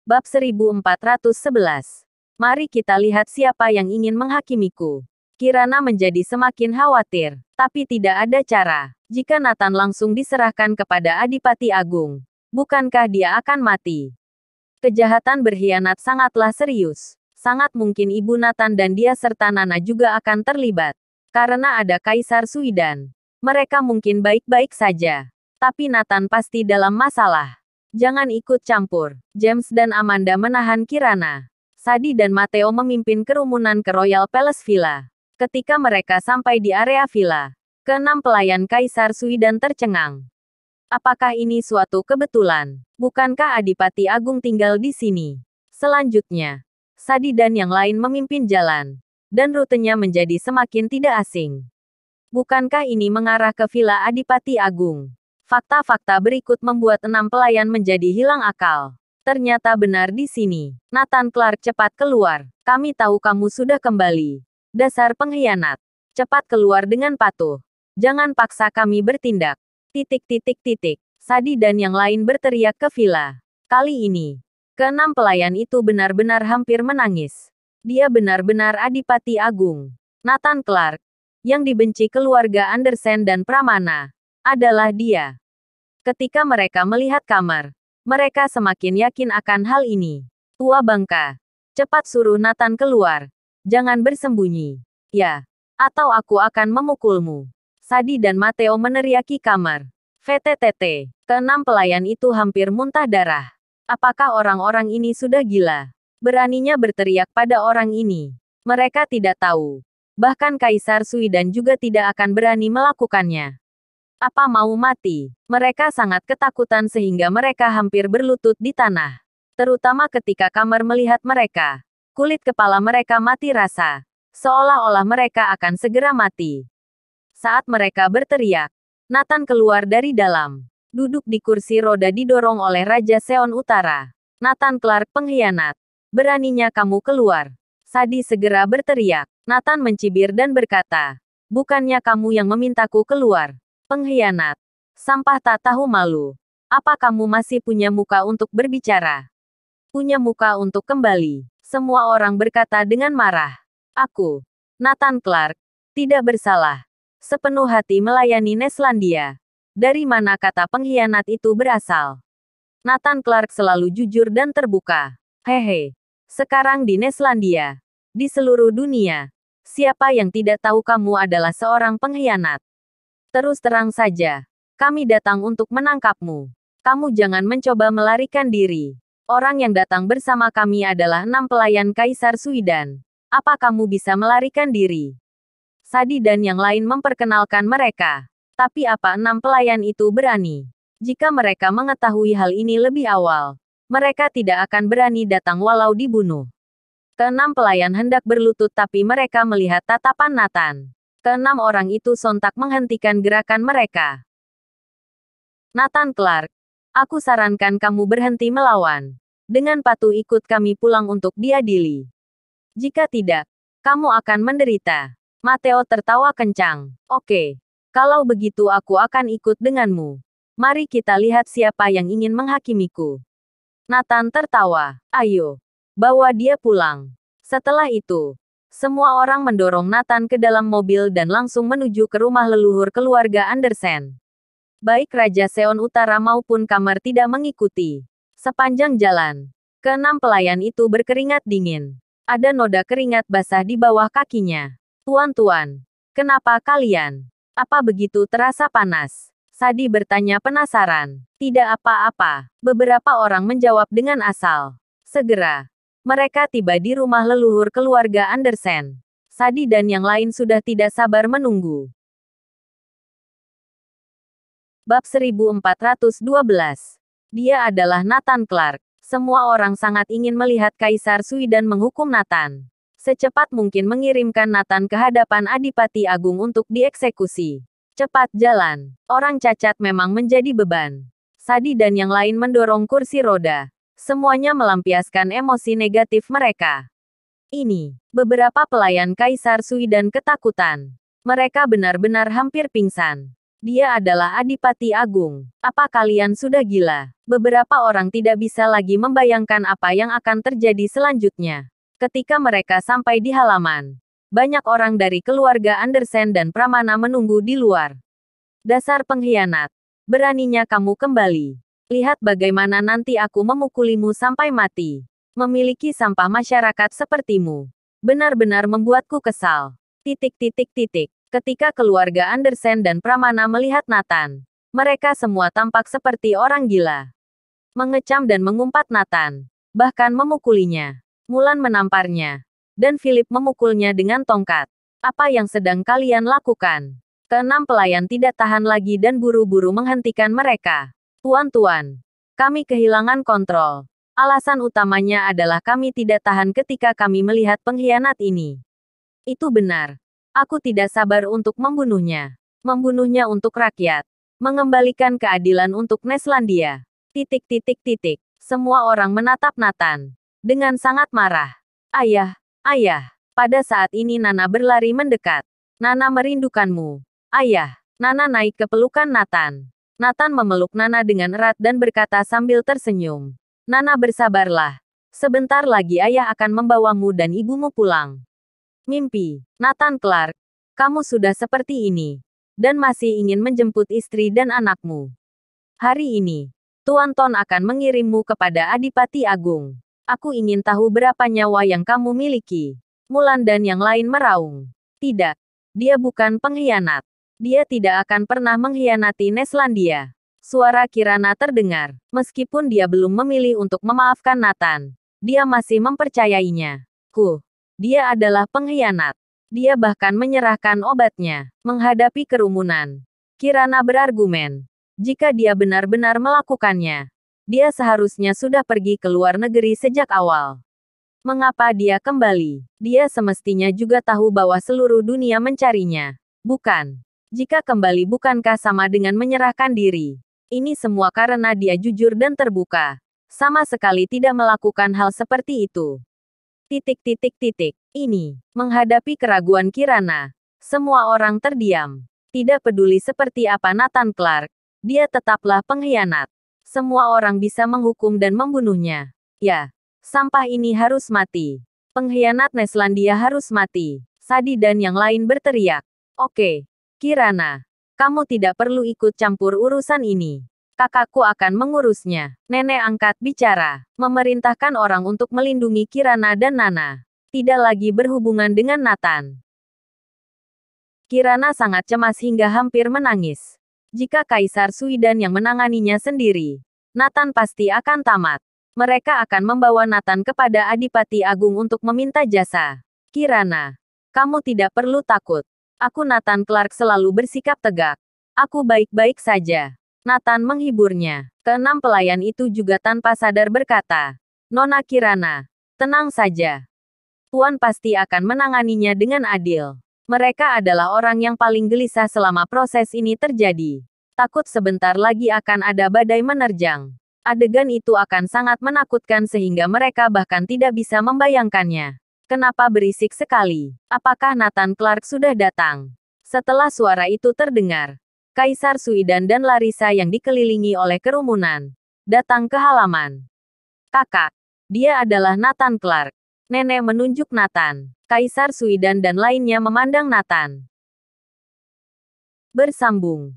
Bab 1411. Mari kita lihat siapa yang ingin menghakimiku. Kirana menjadi semakin khawatir, tapi tidak ada cara. Jika Nathan langsung diserahkan kepada Adipati Agung, bukankah dia akan mati? Kejahatan berkhianat sangatlah serius. Sangat mungkin Ibu Nathan dan dia serta Nana juga akan terlibat. Karena ada Kaisar Suidan. Mereka mungkin baik-baik saja. Tapi Nathan pasti dalam masalah. Jangan ikut campur. James dan Amanda menahan Kirana. Sadie dan Matteo memimpin kerumunan ke Royal Palace Villa. Ketika mereka sampai di area villa, keenam pelayan Kaisar Suidan tercengang. Apakah ini suatu kebetulan? Bukankah Adipati Agung tinggal di sini? Selanjutnya, Sadie dan yang lain memimpin jalan. Dan rutenya menjadi semakin tidak asing. Bukankah ini mengarah ke Villa Adipati Agung? Fakta-fakta berikut membuat enam pelayan menjadi hilang akal. Ternyata benar di sini. Nathan Clark cepat keluar. Kami tahu kamu sudah kembali. Dasar pengkhianat. Cepat keluar dengan patuh. Jangan paksa kami bertindak. Sadie dan yang lain berteriak ke villa. Kali ini, keenam pelayan itu benar-benar hampir menangis. Dia benar-benar Adipati Agung. Nathan Clark, yang dibenci keluarga Andersen dan Pramana, adalah dia. Ketika mereka melihat kamar, mereka semakin yakin akan hal ini. Tua bangka, cepat suruh Nathan keluar. Jangan bersembunyi. Ya, atau aku akan memukulmu. Sadie dan Matteo meneriaki kamar. VTTT, keenam pelayan itu hampir muntah darah. Apakah orang-orang ini sudah gila? Beraninya berteriak pada orang ini. Mereka tidak tahu. Bahkan Kaisar Suidan juga tidak akan berani melakukannya. Apa mau mati? Mereka sangat ketakutan sehingga mereka hampir berlutut di tanah. Terutama ketika kamar melihat mereka. Kulit kepala mereka mati rasa. Seolah-olah mereka akan segera mati. Saat mereka berteriak, Nathan keluar dari dalam. Duduk di kursi roda didorong oleh Raja Seon Utara. Nathan Clark pengkhianat. Beraninya kamu keluar. Sadie segera berteriak. Nathan mencibir dan berkata, bukannya kamu yang memintaku keluar. Pengkhianat. Sampah tak tahu malu. Apa kamu masih punya muka untuk berbicara? Punya muka untuk kembali. Semua orang berkata dengan marah. Aku, Nathan Clark, tidak bersalah. Sepenuh hati melayani Neslandia. Dari mana kata pengkhianat itu berasal? Nathan Clark selalu jujur dan terbuka. Hehe. Sekarang di Neslandia. Di seluruh dunia. Siapa yang tidak tahu kamu adalah seorang pengkhianat? Terus terang saja. Kami datang untuk menangkapmu. Kamu jangan mencoba melarikan diri. Orang yang datang bersama kami adalah 6 pelayan Kaisar Suidan. Apa kamu bisa melarikan diri? Sadie dan yang lain memperkenalkan mereka. Tapi apa 6 pelayan itu berani? Jika mereka mengetahui hal ini lebih awal, mereka tidak akan berani datang walau dibunuh. Keenam pelayan hendak berlutut tapi mereka melihat tatapan Nathan. Keenam orang itu sontak menghentikan gerakan mereka. Nathan Clark, aku sarankan kamu berhenti melawan. Dengan patuh ikut kami pulang untuk diadili. Jika tidak, kamu akan menderita. Matteo tertawa kencang. Oke, kalau begitu aku akan ikut denganmu. Mari kita lihat siapa yang ingin menghakimiku. Nathan tertawa. Ayo, bawa dia pulang. Setelah itu, semua orang mendorong Nathan ke dalam mobil dan langsung menuju ke rumah leluhur keluarga Andersen. Baik Raja Seon Utara maupun kamar tidak mengikuti. Sepanjang jalan, keenam pelayan itu berkeringat dingin. Ada noda keringat basah di bawah kakinya. Tuan-tuan, kenapa kalian? Apa begitu terasa panas? Sadie bertanya penasaran. Tidak apa-apa. Beberapa orang menjawab dengan asal. Segera, mereka tiba di rumah leluhur keluarga Andersen. Sadie dan yang lain sudah tidak sabar menunggu. Bab 1412. Dia adalah Nathan Clark. Semua orang sangat ingin melihat Kaisar Suidan menghukum Nathan. Secepat mungkin mengirimkan Nathan ke hadapan Adipati Agung untuk dieksekusi. Cepat jalan. Orang cacat memang menjadi beban. Sadie dan yang lain mendorong kursi roda. Semuanya melampiaskan emosi negatif mereka. Ini, beberapa pelayan Kaisar Suidan ketakutan. Mereka benar-benar hampir pingsan. Dia adalah Adipati Agung. Apa kalian sudah gila? Beberapa orang tidak bisa lagi membayangkan apa yang akan terjadi selanjutnya. Ketika mereka sampai di halaman, banyak orang dari keluarga Andersen dan Pramana menunggu di luar. Dasar pengkhianat. Beraninya kamu kembali. Lihat bagaimana nanti aku memukulimu sampai mati. Memiliki sampah masyarakat sepertimu benar-benar membuatku kesal. Ketika keluarga Andersen dan Pramana melihat Nathan, mereka semua tampak seperti orang gila. Mengecam dan mengumpat Nathan, bahkan memukulinya. Mulan menamparnya, dan Philip memukulnya dengan tongkat. Apa yang sedang kalian lakukan? Keenam pelayan tidak tahan lagi dan buru-buru menghentikan mereka. Tuan-tuan, kami kehilangan kontrol. Alasan utamanya adalah kami tidak tahan ketika kami melihat pengkhianat ini. Itu benar. Aku tidak sabar untuk membunuhnya. Membunuhnya untuk rakyat. Mengembalikan keadilan untuk Neslandia. Semua orang menatap Nathan dengan sangat marah. Ayah, ayah. Pada saat ini Nana berlari mendekat. Nana merindukanmu. Ayah. Nana naik ke pelukan Nathan. Nathan memeluk Nana dengan erat dan berkata sambil tersenyum. Nana bersabarlah. Sebentar lagi ayah akan membawamu dan ibumu pulang. Mimpi. Nathan Clark. Kamu sudah seperti ini. Dan masih ingin menjemput istri dan anakmu. Hari ini, Tuan Ton akan mengirimmu kepada Adipati Agung. Aku ingin tahu berapa nyawa yang kamu miliki. Mulan dan yang lain meraung. Tidak. Dia bukan pengkhianat. Dia tidak akan pernah mengkhianati Neslandia. Suara Kirana terdengar. Meskipun dia belum memilih untuk memaafkan Nathan, dia masih mempercayainya. Dia adalah pengkhianat. Dia bahkan menyerahkan obatnya. Menghadapi kerumunan, Kirana berargumen. Jika dia benar-benar melakukannya, dia seharusnya sudah pergi ke luar negeri sejak awal. Mengapa dia kembali? Dia semestinya juga tahu bahwa seluruh dunia mencarinya. Bukan. Jika kembali bukankah sama dengan menyerahkan diri? Ini semua karena dia jujur dan terbuka. Sama sekali tidak melakukan hal seperti itu. Ini. Menghadapi keraguan Kirana, semua orang terdiam. Tidak peduli seperti apa Nathan Clark, dia tetaplah pengkhianat. Semua orang bisa menghukum dan membunuhnya. Ya. Sampah ini harus mati. Pengkhianat Neslandia harus mati. Sadi dan yang lain berteriak. Oke. Kirana. Kamu tidak perlu ikut campur urusan ini. Kakakku akan mengurusnya. Nenek angkat bicara. Memerintahkan orang untuk melindungi Kirana dan Nana. Tidak lagi berhubungan dengan Nathan. Kirana sangat cemas hingga hampir menangis. Jika Kaisar Suidan yang menanganinya sendiri, Nathan pasti akan tamat. Mereka akan membawa Nathan kepada Adipati Agung untuk meminta jasa. Kirana, kamu tidak perlu takut. Aku Nathan Clark selalu bersikap tegak. Aku baik-baik saja. Nathan menghiburnya. Keenam pelayan itu juga tanpa sadar berkata, Nona Kirana, tenang saja. Tuan pasti akan menanganinya dengan adil. Mereka adalah orang yang paling gelisah selama proses ini terjadi. Takut sebentar lagi akan ada badai menerjang. Adegan itu akan sangat menakutkan sehingga mereka bahkan tidak bisa membayangkannya. Kenapa berisik sekali? Apakah Nathan Clark sudah datang? Setelah suara itu terdengar, Kaisar Suidan dan Larissa yang dikelilingi oleh kerumunan datang ke halaman. Kakak, dia adalah Nathan Clark. Nenek menunjuk Nathan. Kaisar Suidan dan lainnya memandang Nathan. Bersambung.